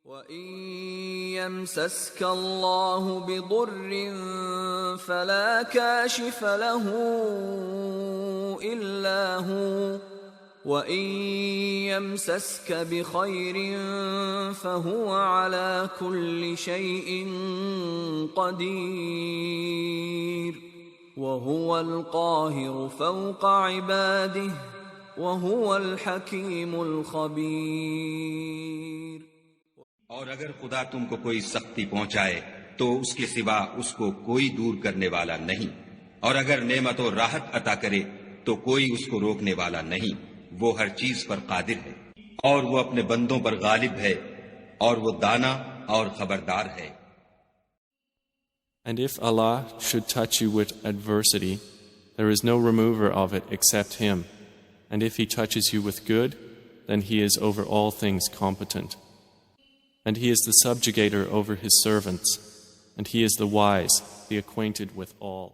وَإِن يَمْسَسْكَ اللَّهُ بِضُرٍّ فَلَا كَاشِفَ لَهُ إِلَّا هُوَ وَإِن يَمْسَسْكَ بِخَيْرٍ فَهُوَ عَلَى كُلِّ شَيْءٍ قَدِيرٌ وَهُوَ الْقَاهِرُ فَوْقَ عِبَادِهِ وَهُوَ الْحَكِيمُ الْخَبِيرُ۔ اور اگر خدا تم کو کوئی سختی پہنچائے تو اس کے سوا اس کو کوئی دور کرنے والا نہیں، اور اگر نعمت و راحت عطا کرے تو کوئی اس کو روکنے والا نہیں، وہ ہر چیز پر قادر ہے، اور وہ اپنے بندوں پر غالب ہے، اور وہ دانا اور خبردار ہے۔ And if Allah should touch you with adversity, there is no remover of it except Him. And if He touches you with good, then He is over all things competent. And He is the subjugator over His servants, and He is the wise, the acquainted with all.